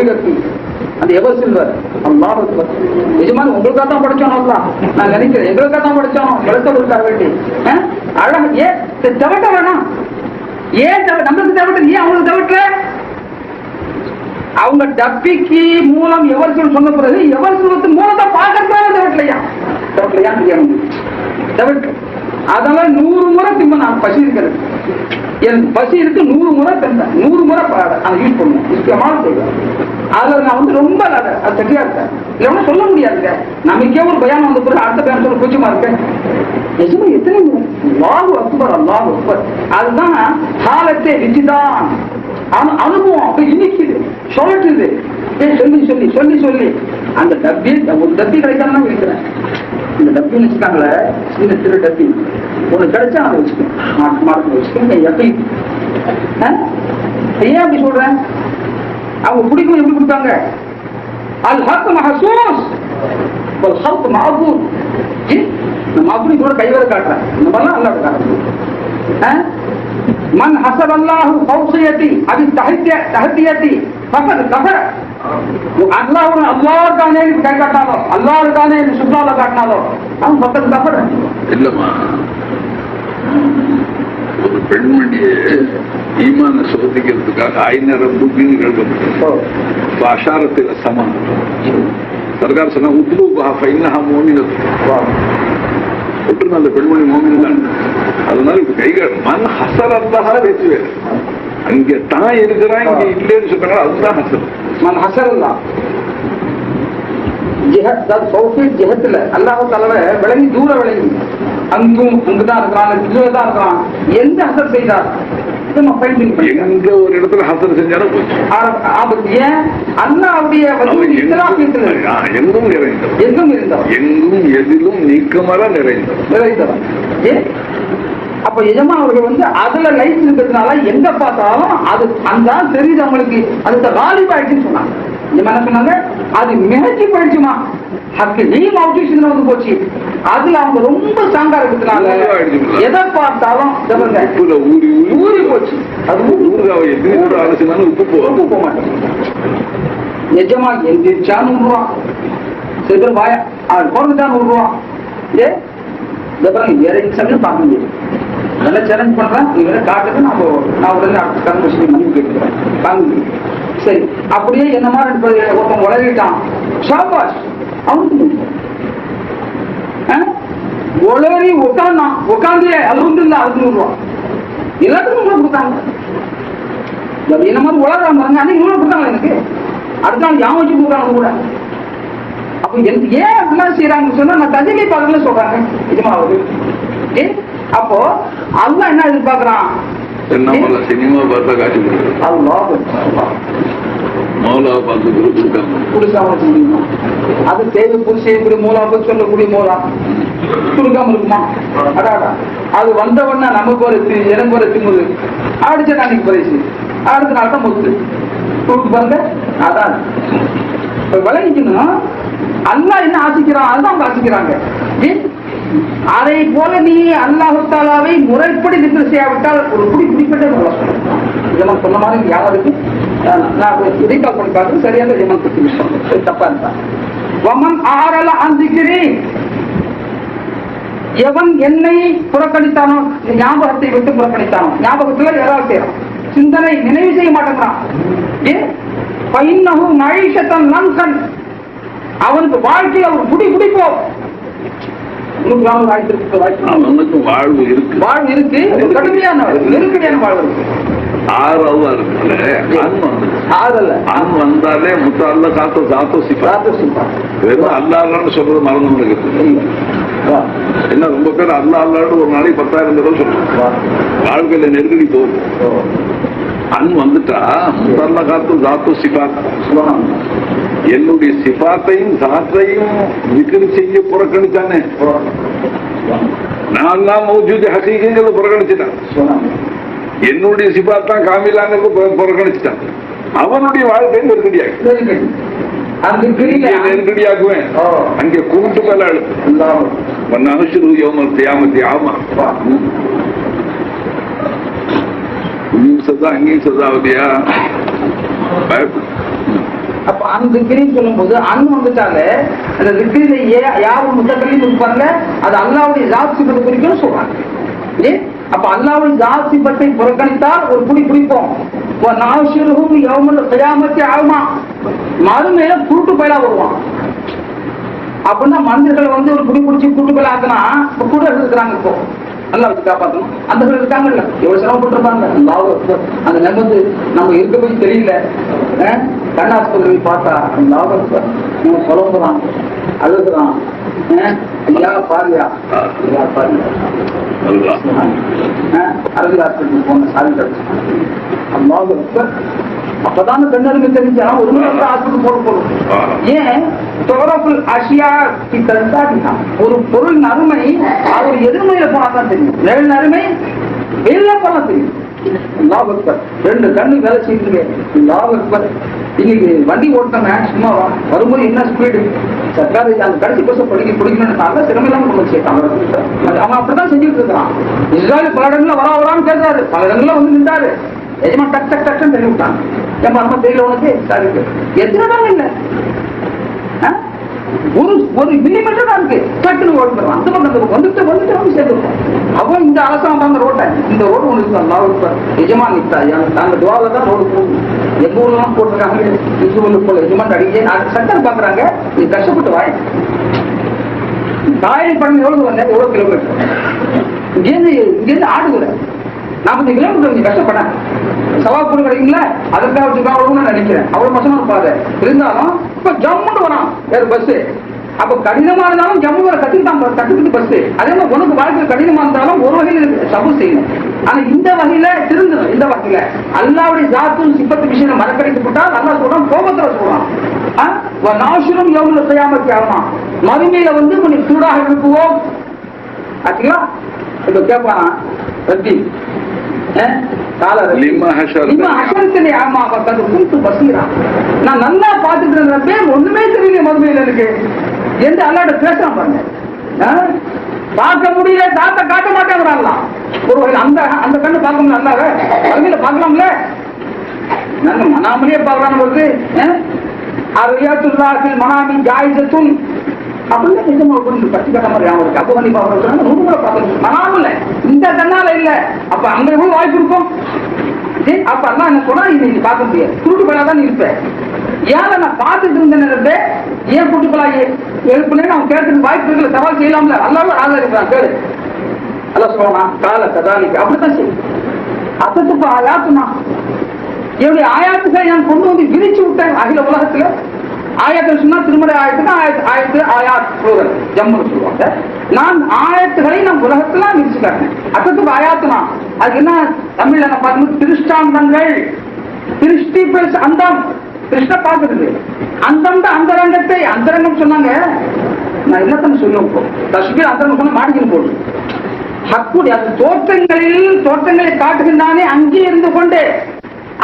ஹக்கீகத்தி அந்த ever silver அல்லாஹ் நிஜமான உங்களுக்காக தான் படிச்சோம். நான் நினைக்கிறேன் எங்களுக்காக தான் படிச்சோம். வளர்த்தவர்களுக்காக வேண்டி அழகு. ஏன் தவிட்ட வேணாம்? ஏன் நம்மளுக்கு தவிட்ட? ஏன் அவங்களுக்கு தவிட்ட? அவங்க டப்பிக்கு மூலம் எவர் சொல் சொன்ன பிறகு எவர் சொல்வத்து மூலத்தை பார்க்கறதுனால தவிட்டலையா? தவிட்டு அதெல்லாம் 100 முறை திரும்ப நான் பசி இருக்கிறது. எனக்கு பசி இருக்கு 100 முறை தந்தேன். 100 முறை அதை யூஸ் பண்ணுவேன். முக்கியமான செய்வேன். அதுல நான் வந்து ரொம்ப அது சரியா இருக்கேன். இல்லைன்னா சொல்ல முடியாதுங்க. நமக்கே ஒரு பயானம் வந்த பிறகு அடுத்த பயானம் சொல்ல கூச்சமா இருக்கேன். நிஜமா எத்தனை அல்லாஹு அக்பர் அல்லாஹு அக்பர். அதுதான் காலத்தை ரிச்சிதான் அனுபவம். அப்ப இனிக்குது, சொல்லட்டுது. சொல்லி சொல்லி சொல்லி சொல்லி அந்த டப்பி ஒரு டப்பி கிடைக்காம தான் இருக்கிறேன். இந்த டப்பின்னு வச்சுக்காங்களே, சின்ன சிறு டப்பி ஒன்று கிடைச்சா அதை வச்சுக்கேன். மார்க்கு வச்சுக்கேன். எப்பயும் ஏன் அப்படி சொல்றேன்? அவங்க பிடிக்கும். எப்படி கொடுத்தாங்க? அல் ஹக் மஹசூஸ் வல் ஹல்க் மஅபூத். நம்ம அப்படி கூட கைவர காட்டுறேன். இந்த மாதிரிலாம் அல்லாஹ் காட்டுறேன். மன் ஹஸப் அல்லாஹு ஃபௌசியதி அபி தஹதியதி ஃபகத் கஃபர. அல்லாஹ்வுக்கானே கை காட்டினாலோ, அல்லாஹ்வுக்கானே சுப்ரால காட்டினாலோ அவன் ஃபகத் கஃபர. இல்லம்மா, ஒரு பெண்மணியை ஈமான சோதிக்கிறதுக்காக 500 புக்கிங் எழுதப்பட்டது. அஷாரத்தில் சமம் சர்க்கார் சொன்னா உத்லூபா ஃபைன்னஹா முஃமினத். ஒட்டுங்க அந்த பெண்மணி மோமின் தான். அதனால இப்ப கைகள் மன் ஹசர் அல்லாஹ் வச்சு வேறு அங்க தான் இருக்கிறான், இங்க இல்லைன்னு சொல்றாங்க. அதுதான் ஹசர். மன் ஹசர் அல்லாஹ் ஜிஹத் தௌஃபீக் ஜிஹத்ல அல்லாஹ் தஆலா விளங்கி தூர விளங்கி அங்கும் அங்குதான் இருக்கிறான், இதுல தான் இருக்கிறான். எந்த ஹசர் செய்தார்? எங்க ஒரு இடத்துல ஹசர் செஞ்சாலும் ஆபத்து. ஏன்? அல்லாஹ்வுடைய எங்கும் நிறைந்தவர், எங்கும் இருந்தவர், எங்கும் எதிலும் நீக்கமர நிறைந்தவர். ஏன்? அப்ப எஜமா அவர்கள் வந்து அதுல லைஃப் இருக்கிறதுனால எங்க பார்த்தாலும் அது அந்த தெரியுது அவங்களுக்கு. அது காலிபாயிடுச்சுன்னு சொன்னாங்க. என்ன சொன்னாங்க? அது மிகச்சி போயிடுச்சுமா. வந்து போச்சு. அதுல அவங்க ரொம்ப ஸ்ட்ராங்கா இருக்கிறதுனால எதை பார்த்தாலும் ஊறி போச்சு. அது உப்பு போக மாட்டேன். நிஜமா எந்திரிச்சா 100 ரூபா, சில பேர் வாயா பிறந்துட்டா 100 ரூபா. வேற எக்ஸாம்பிள் பார்க்க முடியாது. நல்லா சேலஞ்ச் பண்றேன். நீங்க காட்டுறது நான் உடனே கன்வர்சேஷன் பண்ணி கேட்கிறேன். வாங்க சரி. அப்படியே என்ன மாதிரி ஒருத்தன் உளறிட்டான், ஷாபாஷ் அவனுக்கு உளறி உட்காந்தான். உட்காந்து அது வந்து இல்லை, அது 100 ரூபா எல்லாத்துக்கும் கொடுத்தாங்க. என்ன மாதிரி உளறாங்க பாருங்க. அன்னைக்கு 100 கொடுத்தாங்க எனக்கு. அடுத்த நாள் யான் வச்சு கொடுக்குறாங்க கூட. அப்ப ஏன் அப்படிலாம் செய்யறாங்கன்னு சொன்னா நான் தஜிலை பார்க்கல சொல்றாங்க நிஜமாவது. அப்போ அல்லாஹ் என்ன எதிர்பார்க்கிறான்? சினிமா பார்த்தா காட்சி மௌலாவை பார்த்து கொடுக்காம வச்சுக்கணுமா? அது தேவை புரிசையக்கூடிய மூலாவை சொல்லக்கூடிய மூலா கொடுக்காம இருக்குமா? அடாடா அது வந்தவொன்னா நமக்கு ஒரு எனக்கு ஒரு திமுது அடிச்ச நாளைக்கு பரிசு அடுத்த நாள் தான் முத்து கொடுத்து பாருங்க. அதான் விளங்கிக்கணும். அல்லாஹ் என்ன ஆசிக்கிறான் அதுதான் அவங்க ஆசிக்கிறாங்க. அதை போல நீ அல்லாஹ் தஆலாவை முறைப்படி திக்ர் செய்யாவிட்டால் ஒரு குறிப்பிட்ட இதெல்லாம் சொன்ன மாதிரி யாருக்கு நான் ரீகால் பண்ணி பார்த்து சரியாக ஜமன் கொடுத்து தப்பா இருந்தான். வமன் ஆரல அந்திக்கிறே, எவன் என்னை புறக்கணித்தானோ, ஞாபகத்தை விட்டு புறக்கணித்தானோ, ஞாபகத்துல ஏதாவது செய்யறான், சிந்தனை நினைவு செய்ய மாட்டேங்கிறான். மகிஷத்தன் நன்கண், அவனுக்கு வாழ்க்கையில் ஒரு பிடிப்போம். வாழ்வு இருக்கு, வாழ்வு இருக்கு, கடுமையான நெருக்கடியான வாழ்வு இருக்கு. ஆறாவதா இருக்குல்ல, அன் வந்தாலே முத்தால சாத்தோ சிப்பா வெறும் அல்லாஹ்னு சொல்றது மறந்து முடியுது. என்ன ரொம்ப பேர் அல்லாஹ்னு ஒரு நாளைக்கு 10,000 தடவை சொல்றாங்க. வாழ்க்கையில நெருக்கடி போகும். அன் வந்துட்டா முத்தால சாத்தோ சிப்பா, என்னுடைய சிபாத்தையும் சாத்தையும் விக்கிரி செய்ய புறக்கணித்தானே. நான் தான் மௌஜூது ஹகீகங்கிறத புறக்கணிச்சுட்டான். என்னுடைய சிபாத்தான் காமிலாங்கிறது புறக்கணிச்சுட்டான். அவனுடைய வாழ்க்கை நெருக்கடியாக்குவேன். அங்கே கூட்டு மேல அனுஷரு யோமல் தியாமத்தி. ஆமா இங்கேயும் சதா அங்கேயும் சதாவதியா பயப்படும். அந்த திக்கிரின்னு சொல்லும் போது அண்ணு வந்துட்டாலே அந்த திக்கிரில யாரும் முத்தக்கல்லையும் இருப்பாங்க, அது அல்லாவுடைய ஜாத் சிபத்தை குறிக்கணும்னு சொல்றாங்க. அப்ப அல்லாவுடைய ஜாத் சிபத்தை புறக்கணித்தால் ஒரு புடி பிடிப்போம். ஆகுமா மறுமையில குருட்டு பயிலா வருவான். அப்படின்னா மனிதர்களை வந்து ஒரு குடி பிடிச்சி குருட்டு பயில ஆக்குனா கூட இருக்கிறாங்க. இப்போ நல்லா வச்சு காப்பாற்றணும். அந்த இருக்காங்கல்ல, எவ்வளவு சிரமப்பட்டிருப்பாங்க. அந்த நம்பது நம்ம இருக்க போய் தெரியல. கண்ணாஸ்பத்திரி பார்த்தா நம்ம புலம்புறான், அழுகுறான். பாரியா அரசு ஹாஸ்பிட்டல் போன சாதி அப்பதான கண்ணருமே தெரிஞ்சா ஒரு ஹாஸ்பிட்டல் போட போறோம். ஏன் ஒரு பொருளின் அருமை அவர் எதிர்மையில போனாதான் தெரியும். நிழல் அருமை வெளியில போனா தெரியும். ரெண்டு கண்ணு வேலை செய்யுங்க. இன்னைக்கு வண்டி ஓட்டங்க சும்மா வரும்போது என்ன ஸ்பீடு சர்க்காரு அந்த கடைசி பஸ் பிடிக்கணும்னு சிரமம் கொண்டு சேர்த்தாங்க. அவன் அப்படிதான் செஞ்சுட்டு இருக்கிறான். இஸ்ராயல் பல இடங்கள்ல வரான்னு கேட்கிறாரு, பல இடங்கள்ல வந்து நின்றாரு. எஜமா டக் டக் டக்குன்னு தெரிய விட்டாங்க. என் மரமா தெரியல உனக்கு சாருக்கு எத்தனை தான் இல்லை, ஒரு மில்லிமீட்டர் தான் இருக்கு. டக்குன்னு ஓடுறான். அந்த பக்கம் வந்துட்டு வந்து சேர்ந்துருக்கோம். அவன் இந்த அரசாங்கம் அந்த ரோட்டை இந்த ரோடு ஒன்று இருக்கு. எஜமா நித்தா நாங்க துவால தான் ரோடு போகுது. எங்க ஊர்லாம் போட்டிருக்காங்க. போல எஜமான் அடிக்க சட்டம் பாக்குறாங்க. நீ கஷ்டப்பட்டு வாய் தாயை பண்ண எவ்வளவு வந்தேன், எவ்வளவு கிலோமீட்டர் இங்கேருந்து ஆடுகிற 40 கிலோமீட்டர் நீங்க கஷ்டப்பட சவாப்பூர் கிடைக்குங்களா, அதற்காக வச்சுக்காக நினைக்கிறேன். அவ்வளவு மோசமா இருப்பாரு. இருந்தாலும் இப்ப ஜம்முன்னு வரான் வேறு பஸ். அப்ப கடினமா இருந்தாலும் ஜம்மு வர கத்துக்கிட்டு பஸ். அதே மாதிரி உனக்கு வாழ்க்கை கடினமா இருந்தாலும் ஒரு வகையில் சபு செய்யணும். ஆனா இந்த வகையில திருந்தணும். இந்த வகையில அல்லாவுடைய ஜாத்தும் சிப்பத்து விஷயம் மறக்கடிக்கப்பட்டால் அல்லா சொல்றான், கோபத்துல சொல்றான். நாசுரம் எவ்வளவு செய்யாமத்தி ஆகலாம். மறுமையில வந்து கொஞ்சம் சூடாக இருக்குவோம் ஆச்சுங்களா. இப்ப கேட்பான் ரத்தி நான் நல்லா பாத்துட்டு இருந்தப்ப ஒண்ணுமே தெரியல மறுமையில இருக்கு என்று அல்லாட பேசலாம் பாருங்க. பார்க்க முடியல, தாத்த காட்ட மாட்டேங்கிறாங்களாம். ஒரு அந்த அந்த கண்ணு பார்க்க முடியல, அல்லாத மறுமையில பார்க்கலாம்ல. நாங்க மனாமலே பார்க்கறான்னு வருது. அரியாத்துல்லாஹில் மனாமி ஜாயிஸத்துன் அப்படின்னு நிஜமா புரிஞ்சு பச்சு கட்ட மாதிரி அவருக்கு அப்ப பண்ணி பார்க்கறாங்க. நூறு பார்க்கணும் மனாமல இந்த கண்ணால இல்ல. அப்ப அங்க எவ்வளவு வாய்ப்பு இருக்கும். அப்ப அதான் என்ன சொன்னா, இது நீ பார்க்க முடியாது, குருட்டு பயிலாதான் நீ இருப்ப. ஏன் நான் பார்த்துட்டு இருந்தேன், ஏன் குருட்டு பயிலா எழுப்புனேன்னு அவன் கேட்கறது வாய்ப்பு இருக்குல்ல, சவால் செய்யலாம்ல. அல்லாவும் ஆதரிக்கிறான். கேளு அல்ல சொல்லலாம் கால கதாலிக்கு அப்படித்தான் செய்யும். அசத்துப்ப ஆயாத்துனா என்னுடைய ஆயாத்துக்களை நான் கொண்டு வந்து விரிச்சு விட்டேன் அகில உலகத்துல. ஆயத்தில் சொன்னா திருமறை ஆயத்துக்கு ஆயத்து ஆயாத் ஜம்முன்னு சொல்லுவாங்க. நான் ஆயத்துகளை நான் உலகத்துல விரிச்சு காட்டேன். அசத்துக்கு ஆயாத்துனா அதுக்கு என்ன தமிழ்ல என்ன பார்க்கணும், திருஷ்டாந்தங்கள். திருஷ்டி பிளஸ் அந்தம். கிருஷ்ண பார்க்கறது அந்தம் தான் அந்தரங்கத்தை. அந்தரங்கம் சொன்னாங்க, நான் என்னத்தன்னு சொல்லுவோம். தஸ்பீர் அந்தரங்கம் சொன்னா மாடிக்கணும் போடு ஹக்குடி. அது தோற்றங்களை காட்டுகின்றானே அங்கே இருந்து கொண்டு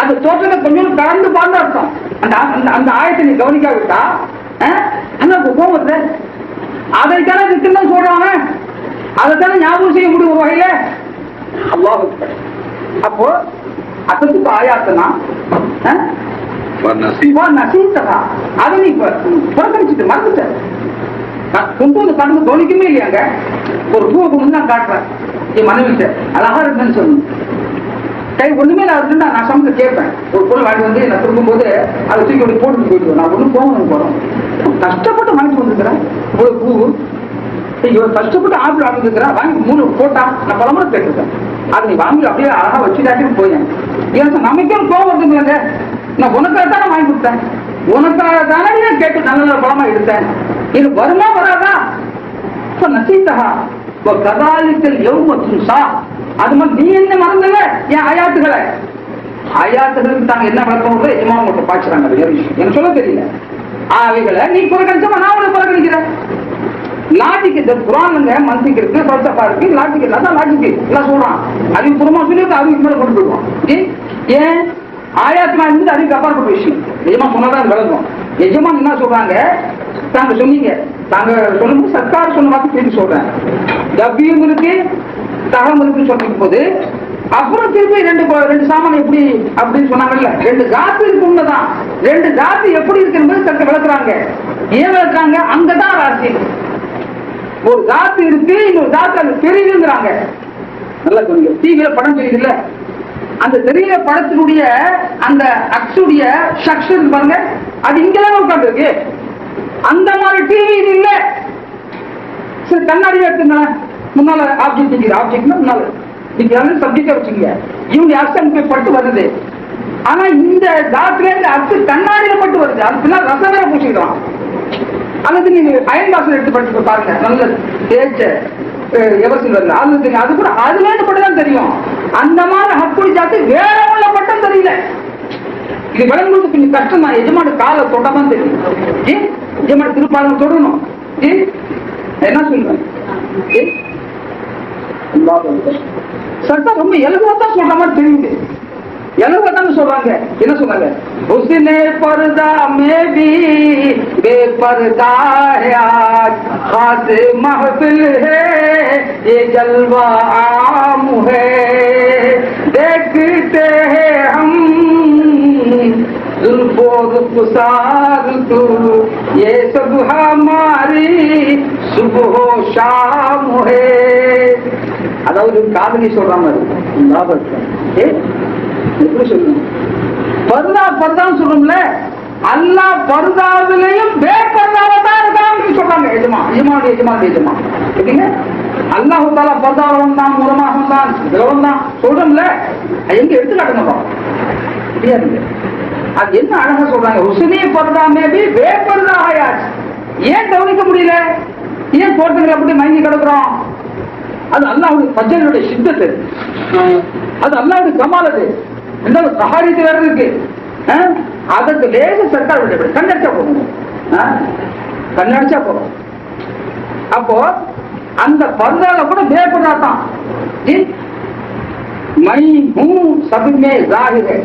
அந்த தோற்றத்தை கொஞ்சம் கலந்து பார்த்து அர்த்தம். அந்த ஆயத்தை நீ கவனிக்காவிட்டா அங்க கோபத்தை அதைத்தானே இருக்குன்னு சொல்றாங்க. அதைத்தானே ஞாபகம் செய்ய முடியும் ஒரு வகையில. அல்லாஹ் அப்போ அசத்துக்கு ஆயாத்தனா நசீத்தா அதை நீ புறக்கணிச்சுட்டு மறந்துட்ட. கொண்டு வந்து கடந்து கவனிக்குமே இல்லையாங்க. ஒரு பூவை கொண்டு தான் காட்டுறேன் என் மனைவிட்ட அழகா இருக்குன்னு சொல்லணும். கை ஒண்ணுமே நான் சமைக்க கேட்பேன். ஒரு பொருள் வாங்கி வந்து நான் திரும்பும் போது அதை தூக்கி அப்படி போட்டு போயிட்டு நான் ஒண்ணு போகணும் போறோம். கஷ்டப்பட்டு வாங்கிட்டு வந்துருக்கிறேன் ஒரு பூ. இவர் கஷ்டப்பட்டு ஆப்பிள் வாங்கிருக்கிறேன், வாங்கி 3 போட்டா நான் பலமுறை கேட்டிருக்கேன். அதை நீ வாங்கி அப்படியே அழகா வச்சுட்டாச்சுன்னு போயேன். எனக்கு நமக்கே கோவம் வருதுங்களேங்க. நான் உனக்காக தானே வாங்கி கொடுத்தேன், உனக்காக தானே கேட்டு நல்ல பலமா எடுத்தேன். இது வருமா வராதா? நசீத்தா கதாலித்தல் எவ்வளவு சா. அது மாதிரி நீ என்ன மறந்தல என் ஆயாத்துகளை. ஆயாத்துகளுக்கு தாங்க என்ன வழக்கம் எஜமான் மட்டும் பாய்ச்சுறாங்க. எனக்கு சொல்ல தெரியல. அவைகளை நீ புறக்கணிச்சா நான் உனக்கு புறக்கணிக்கிறேன். லாஜிக் இந்த குரானுங்க மனசுக்கு இருக்கு, பல்சஃபா இருக்கு. லாஜிக் இல்லாதான் லாஜிக் எல்லாம் சொல்றான். அறிவுபூர்வமா சொல்லி அறிவுக்கு மேல கொண்டு போயிடுவான். ஏன் ஆயாத்மா இருந்து அறிவுக்கு அப்பாற்பட்ட விஷயம். எஜமான் சொன்னதான் விளங்கும். எஜமான் என்ன சொல்றாங்க, தாங்க சொன்னீங்க, தாங்க சொல்லும்போது சர்க்கார் சொன்ன வாக்கு திருப்பி சொல்றேன். கவ்வியும் இருக்கு தகம் இருக்குன்னு சொல்லிருக்கும் போது அப்புறம் திருப்பி ரெண்டு சாமான் எப்படி அப்படின்னு சொன்னாங்கல்ல, ரெண்டு ஜாதி இருக்கு உண்மைதான். ரெண்டு ஜாதி எப்படி இருக்கு என்பது சற்று விளக்குறாங்க. ஏன் விளக்குறாங்க? அங்கதான் ராசி. ஒரு ஜாதி இருக்கு, இன்னொரு ஜாதி அது தெரியுதுங்கிறாங்க. நல்லா சொல்லுங்க. டிவியில படம் தெரியுது இல்ல, அந்த தெரியல படத்தினுடைய அந்த அக்ஸுடைய சக்ஷன் பாருங்க, அது இங்கதான் உட்கார்ந்து இருக்கு. அந்த மாதிரி டிவி இது இல்ல. சரி, கண்ணாடி எடுத்துங்களேன், முன்னால ஆப்ஜெக்ட் நிற்கிது. ஆப்ஜெக்ட்னா முன்னால நிற்கிறாங்க, சப்ஜெக்டா வச்சுக்கீங்க. இவங்க அர்த்தம் போய் பட்டு வருது. ஆனா இந்த ஜாத்தில இந்த அர்த்தம் கண்ணாடியில பட்டு வருது. அது பின்னால் ரசம் வேற பூசிக்கலாம். அல்லது நீங்க அயன் பாசம் எடுத்து பட்டு பாருங்க, நல்ல தேய்ச்ச எவர்சில் வரல, அது தெரியும். அது கூட அதுல இருந்து பட்டுதான் தெரியும். அந்த மாதிரி ஹக்குடி ஜாத்தி வேற உள்ள பட்டம் தெரியல. இது விளங்குறது கொஞ்சம் கஷ்டம் தான். எஜமானு காலை தொட்டதான் தெரியும். எஜமானு திருப்பாலம் தொடரணும். என்ன சொல்றேன், சட்டம் ரொம்ப எலுவத்தான் சொல்ற மாதிரி தெரியுது. எலுவத்தான் சொல்றாங்க. என்ன சொன்னாங்க? உஸ்னே பர்தா மே பி बेपर्दा है आज खास महफिल है ये जलवा आम है देखते हैं हम जुल्फो रुखसार तू ये सब हमारी सुबह शाम है. அதாவது காதலி சொல்ற மாதிரி எப்படி சொல்லணும், பர்தா பர்தான்னு சொல்றோம்ல, அல்லாஹ் பர்தாவிலையும் பேப்பர்தாவை தான் இருக்கான்னு சொல்றாங்க. எஜமா எப்படிங்க? அல்லாஹ் தாலா பர்தாவில் வந்தான், மூலமாக வந்தான், தான் சொல்றோம்ல. எங்க எடுத்து காட்டுங்க தெரியாது. அது என்ன அழகா சொல்றாங்க, உஸ்னே பர்தா மேபி பேப்பர்தா ஆயாச்சு. ஏன் கவனிக்க முடியல? ஏன் தோட்டங்களை அப்படி மயங்கி கிடக்குறோம்? அது அல்லாஹ்வுடைய பஜ்ஜனுடைய சித்தத்து, அது அல்லாஹ்வுடைய கமாலது. ரெண்டாவது சஹாரித்து வேற இருக்கு. அதற்கு லேச சர்க்கார் விட்டு கண்ணடிச்சா போகும், கண்ணடிச்சா போகும். அப்போ அந்த பர்தால கூட பேப்பர்தா தான். மை ஹூ சப்மே ज़ाहिर है,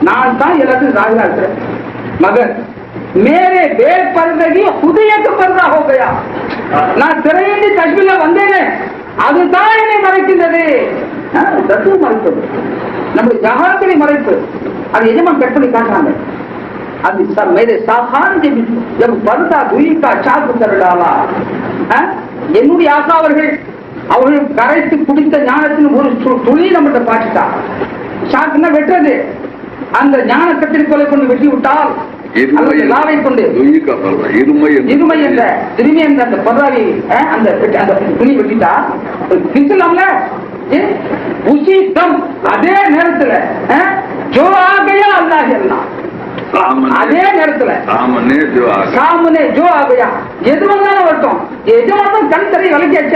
நான் தான் எல்லாத்தையும் ज़ाहिरा இருக்கிறேன். மகர் மேரே பேப்பர்தகி ஹுதியக்கு பர்தா ஹோ கயா, நான் திரையின்றி தஸ்பீஹ்ல வந்தேனே, அதுதான் என்னை மறைக்கின்றது. தத்துவ மறைப்பது, நம்முடைய ஜஹாத்தினை மறைப்பு. அது எஜமான் கட் பண்ணி காட்டுறாங்க. அது சார் மேரே சாகான் ஜப் பர்தா துயி கா சாக்கு கர் டாலா, என்னுடைய ஆசா அவர்கள் கரைத்து குடித்த ஞானத்தின் ஒரு துளி நம்மகிட்ட பாட்டுட்டா. சாக்குன்னா வெட்டுறது. அந்த ஞான கத்திரிக்கோலை கொண்டு வெட்டி விட்டால் லாவை கொண்டு இருமை என்ற திரும்பி என்ற அந்த பர்தாவை அந்த துணி வெட்டிட்டா பிசலாம்ல. உசி தம் அதே நேரத்துல ஜோ ஆகையா அல்லாஹ் எல்லாம் அதே நேரத்துல சாமனே ஜோ ஆகையா எது வந்தாலும் வரட்டும். எது வந்தாலும் கண் திரையை விளக்கியாச்ச,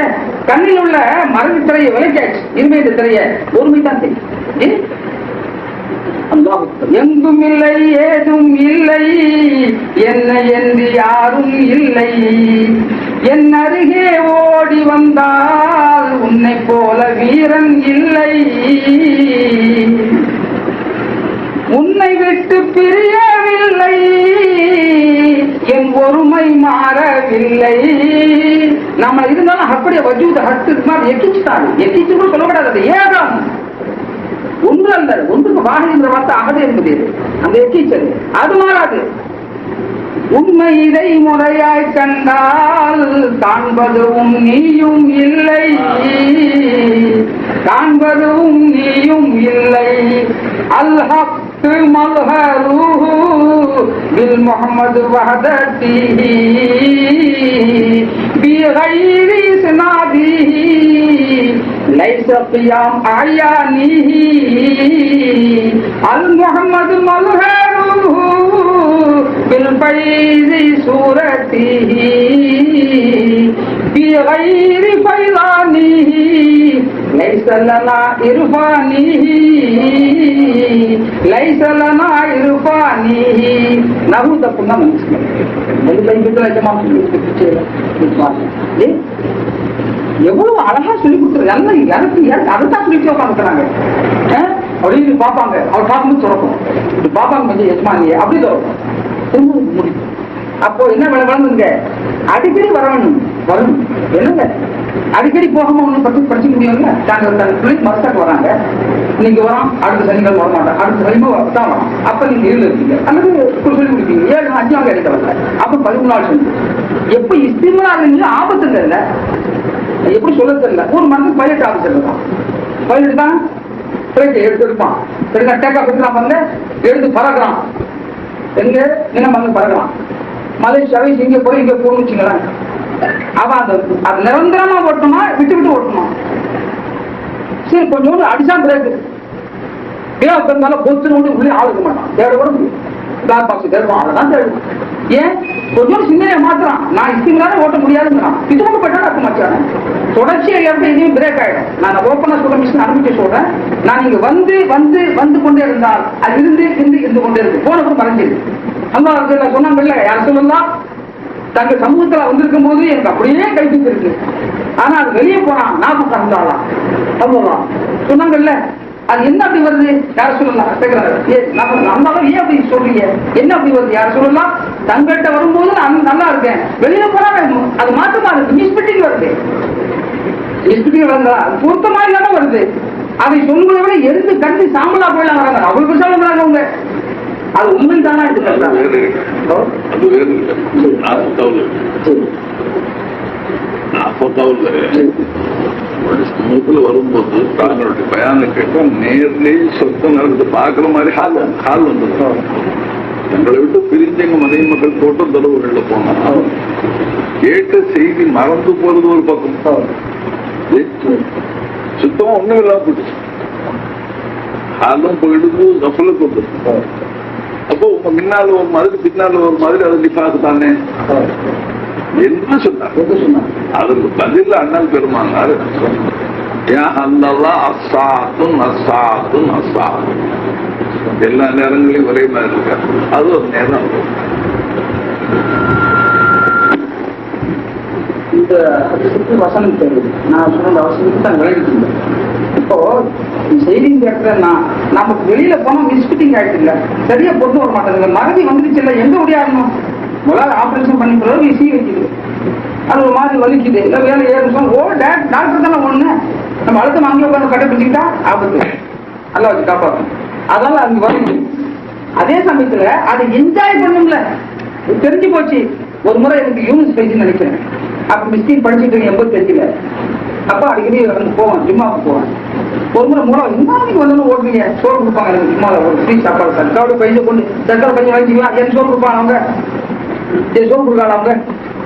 கண்ணில் உள்ள மருந்து திரையை விளக்கியாச்சு. இருமை இந்த திரையை ஒருமை தான் தெரியும். எங்கும் இல்லை ஏதும் இல்லை, என்னை என்று யாரும் இல்லை, என் அருகே ஓடி வந்தால் உன்னை போல வீரன் இல்லை, உன்னை விட்டு பிரியவில்லை, என் ஒருமை மாறவில்லை. நம்ம இருந்தாலும் அப்படியே வஜூத ஹத்து எக்கிச்சுட்டாரு. எக்கிச்சு கூட சொல்லக்கூடாது. அது ஏகம் ஒன்று அல்ல, ஒன்றுக்கு வாகன வார்த்தை அகது என்பது அந்த எக்கீச்சல் அது மாறாது. உண்மை இதை முறையாய் கண்டால் காண்பதும் நீயும் இல்லை, காண்பதும் நீயும் இல்லை. அல்ஹக் மல்ஹரூஹு பில் முஹம்மது வஹதத்திஹி பிகைரி இஸ்னாதிஹி லைஸ கியாம் அயானிஹி அல் முஹம்மது மல்ஹரூஹு பில் ஃபைஸி சூரத்திஹி பிகைரி ஃபைலானிஹி லைஸ லனா இர்ஃபானிஹி லைஸ லனா இர்ஃபானிஹி. நஹு தப்புன்னா எவ்வளவு அழகா சொல்லி கொடுத்துரு. எனக்கு அதைத்தான் சொல்லி உட்காந்துக்கிறாங்க. அப்படின்னு பார்ப்பாங்க, அவர் பார்க்கும்போது திறக்கும், பார்ப்பாங்க கொஞ்சம் எஜமானியே அப்படி திறக்கும், திரும்ப முடியும். அப்போ என்ன வளர்ந்துங்க, அடிக்கடி வரணும் என்னங்க அடிக்கடி போகாம ஒண்ணு படிக்க முடியும்ல. நாங்க பிள்ளைங்க மஸ்டாக்கு வராங்க, நீங்க வரோம், அடுத்த சனிக்கிழமை வர மாட்டோம், அடுத்த சனிக்கிழமை தான் வரோம். அப்ப நீங்க இருள் இருக்கீங்க அல்லது சொல்லி கொடுப்பீங்க. 7 5 கிடைக்க வரல, அப்ப 13 நாள் சொல்லி எப்ப இஸ்திமா இருந்தீங்க ஆபத்து இல்லை. எப்படி சொல்ல தெரியல. ஒரு மனதுக்கு பைலட் ஆபீசர் இருக்கான், பைலட் தான் எடுத்துருப்பான், டேக் ஆஃப் எடுக்கலாம் பாருங்க, எடுத்து பறக்கலாம். எங்க என்ன வந்து பறக்கலாம், மலேசியாவை இங்க போய் இங்க போகணும்னு வச்சுங்களேன். அவன் அது நிரந்தரமா ஓட்டணுமா விட்டு விட்டு ஓட்டணும். சரி கொஞ்சோண்டு அடிச்சா பிரேக்கு இருந்தாலும் பொத்துன்னு உள்ளே ஆளுக்க மாட்டான், தேட கூட முடியும். பிளாக் பாக்ஸ் தேடுவான், அவ்வளவுதான் தேடுவான். ஏன் கொஞ்சோண்டு சிந்தனையை மாத்திரம், நான் இஸ்திங்களால ஓட்ட முடியாதுங்கிறான். இது ஒன்று பட்டா இருக்க மாட்டாங்க, தொடர்ச்சியா எங்கேயும் பிரேக் ஆயிடும். நான் ஓப்பனா சொல்ற மிஷின் அனுப்பிச்சு சொல்றேன். நான் இங்க வந்து வந்து வந்து கொண்டே இருந்தால் அது இருந்து கொண்டே இருக்கு, போனப்போ மறைஞ்சிருக்கு. அல்லா சொன்னாங்கல்ல, யார் சொல்லலாம், தங்க சமூகத்துல வந்திருக்கும் போது எனக்கு அப்படியே கைப்பிச்சு இருக்கு. ஆனா அது வெளியே போனான், நான் கலந்தாலாம் அவ்வளவுதான் சொன்னாங்கல்ல. அது என்ன அப்படி வருது, யார் சொல்லலாம் நம்மளால ஏன் அப்படி சொல்றீங்க, என்ன அப்படி வருது, யார் சொல்லலாம். தங்கிட்ட வரும்போது நான் நல்லா இருக்கேன், வெளியே போனா அது மாற்றமா இருக்கு, மிஸ்பிட்டிங் வருது. மிஸ்பிட்டிங் வந்தா பொருத்தமா இல்லாம வருது. அதை சொல்லுவதை விட எரிந்து கண்டு சாம்பலா போயிடலாம் வராங்க, அவ்வளவு பெருசா வந்தாங்க அவங்க. அது உண்மைதானா சமூகத்துல வரும்போது தாங்களுடைய பயானம் கேட்டா நேர்லயே சொத்தம் நடந்து பாக்குற மாதிரி ஹால் வந்தது. எங்களை விட்டு பிரிஞ்சங்க மனைவி மக்கள் தோட்டம் தொலைவுகள்ல போனோம், கேட்ட செய்தி மறந்து போறது ஒரு பக்கம், சுத்தமா ஒண்ணும் இல்லாம போயிடுச்சு. ஹாலும் போயிடுது, கப்பலும் போட்டு. அப்போ உங்க முன்னால ஒரு மாதிரி பின்னால ஒரு மாதிரி அது நிப்பாக்கு தானே என்ன சொன்னாங்க. அதுக்கு பதில் அண்ணல் பெருமானாரு எல்லா நேரங்களையும் ஒரே மாதிரி இருக்காரு. அது ஒரு நேரம். இந்த வசனம் தெரியுது, நான் சொன்ன அவசரத்துக்கு தான் விளையாட்டு. இப்போ செய்தி கேட்கிற நமக்கு வெளியில போனா மிஸ்பிட்டிங் ஆயிட்டு இல்ல, சரியா பொண்ணு வர மாட்டேங்குது, மறதி வந்துருச்சு இல்ல, எங்க முடியாடணும், முதல்ல ஆபரேஷன் பண்ணி பிறகு சி வைக்குது, அது ஒரு மாதிரி வலிக்குது, இல்ல வேலை ஏறும் டாக்டர் தானே ஒண்ணு, நம்ம அழுத்தம் அங்கே உட்காந்து கட்டை பிடிச்சிக்கிட்டா ஆபத்து, நல்லா வச்சு காப்பாற்றும். அதனால அங்க வருது. அதே சமயத்துல அதை என்ஜாய் பண்ணும்ல, தெரிஞ்சு போச்சு. ஒரு முறை எனக்கு யூனிஸ் பேஜ் நினைக்கிறேன், அப்ப மிஸ்டேக் படிச்சுட்டு 85ல, அப்ப அடிக்கடி வந்து போவேன், ஜிம்மாவுக்கு போவேன். ஒரு முறை மூலம் இன்னைக்கு வந்து ஓட்டுறீங்க, சோறு கொடுப்பாங்க எனக்கு ஜிம்மால, ஒரு ஃப்ரீ சாப்பாடு, சர்க்காரோட பைசை கொண்டு சர்க்கார பையன் வாங்கிக்கலாம், என் சோறு கொடுப்பாங்க அவங்க, என் சோறு கொடுக்காங்க அவங்க.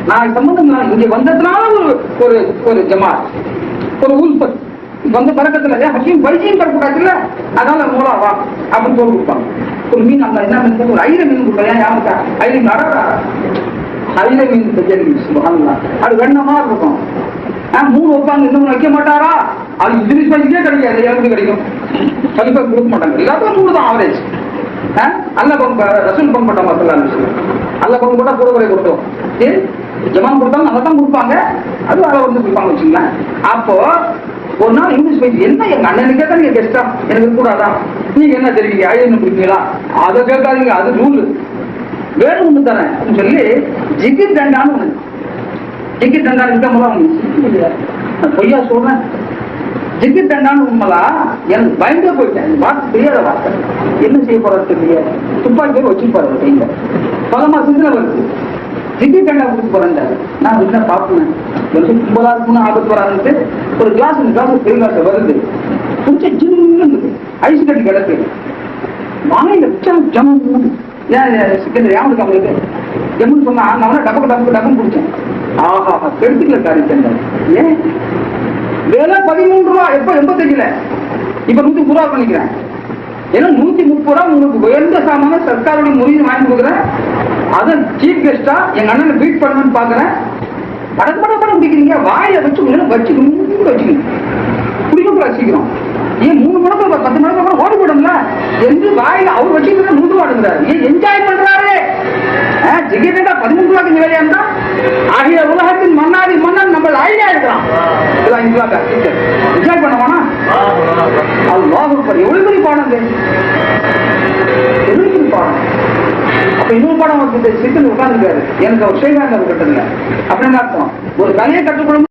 நான் சம்பந்தம் இங்க வந்ததுனால ஒரு ஒரு ஜமாத், ஒரு உல்பத் வந்த பறக்கத்துல ஹக்கீம் பரிசையும் பறக்கூடாதுல்ல, அதனால மூலம் வா அப்படின்னு சோறு கொடுப்பாங்க. ஒரு மீன் அந்த என்ன மீன், ஒரு ஐர மீன் கொடுப்பேன், யாருக்கா ஐர மீன் ஐர மீன் அது வெண்ணமா இருக்கும். 3 வைப்பாங்க, இன்னும் வைக்க மாட்டாரா, அது இங்கிலீஷ் பைக்கே கிடைக்காது, எனக்கு கிடைக்கும், கண்டிப்பா கொடுக்க மாட்டாங்க. எல்லாத்தையும் 3 தான் ஆவரேஜ். அல்ல பங்கு ரசூல் பங்கு போட்டோம், அல்ல பங்கு போட்டா கூட குறை கொடுத்தோம். சரி ஜமான் கொடுத்தாங்க, நல்லா தான் கொடுப்பாங்க, அது அதை வந்து கொடுப்பாங்க வச்சுங்களேன். அப்போ ஒரு நாள் இங்கிலீஷ் பைக், என்ன எங்க அண்ணனுக்கே தான் நீங்க கெஸ்டா, எனக்கு கூடாதா, நீங்க என்ன தெரிவிங்க, ஐயன்னு பிடிப்பீங்களா, அதை கேட்காதீங்க, அது ரூல், வேணும் ஒண்ணு தரேன் அப்படின்னு சொல்லி ஜிகிர் தண்டான்னு ஒண்ணு, ஜிகிர் தண்டான்னு இருக்க போல பொய்யா சொல்றேன், ஜிகிர் தண்டான்னு உண்மைலா எனக்கு பயந்தே போயிட்டேன். வார்த்தை தெரியாத வார்த்தை, என்ன செய்ய போறது தெரியல, துப்பாக்கி வச்சு போறது கையில, பலமா சிந்தனை வருது, ஜிகிர் தண்டா கொடுத்து போறேன். நான் என்ன பாப்பேன், கும்பலா இருக்குன்னு ஆபத்து வராதுன்ட்டு ஒரு கிளாஸ் பெரிய கிளாஸ் வருது, குடிச்ச ஜின்னு ஐஸ் கட்டி கிடக்கு, வாங்க ஜமம் யாருக்கு அவங்களுக்கு ஜம்முன்னு சொன்னா நான் டப்புன்னு குடிச்சேன். ஆஹா கெடுத்துக்கல காரியம். ஏன் வேலை 13 ரூபா, எப்ப 85ல, இப்ப 130 ரூபா பண்ணிக்கிறேன். ஏன்னா 130 ரூபா உங்களுக்கு உயர்ந்த சாமான சர்க்காரோட முறையை வாங்கி கொடுக்குறேன். அதை சீஃப் கெஸ்டா எங்க அண்ணனை பீட் பண்ணணும்னு பாக்குறேன். படம் குடிக்கிறீங்க, வாயில வச்சுக்கணும், வச்சுக்கணும் குடிக்க சீக்கிரம். ஏன் 3 மணி நேரம் 10 மணி நேரம் ஓடி போடும்ல என்று வாயில அவர் வச்சுக்கிற 100 ரூபா எடுக்கிறாரு. ஏன் என்ஜாய் பண்றாரு, ஜிகிரா 13 ரூபாய்க்கு வேலையா இருந்தா ஆகிய உலகத்தின் மன்னாடி மன்னன் நம்ம ஐடியா எடுக்கலாம். என்ஜாய் பண்ணுவானா, அது எவ்வளவு பெரிய பாடம், எவ்வளவு பெரிய பாடம். அப்ப இன்னொரு பாடம் சிக்கல் உட்கார்ந்துருக்காரு, எனக்கு அவர் செய்வாங்க கட்டுங்க அப்படின்னு அர்த்தம். ஒரு கலையை கற்றுக்கொள்ளும்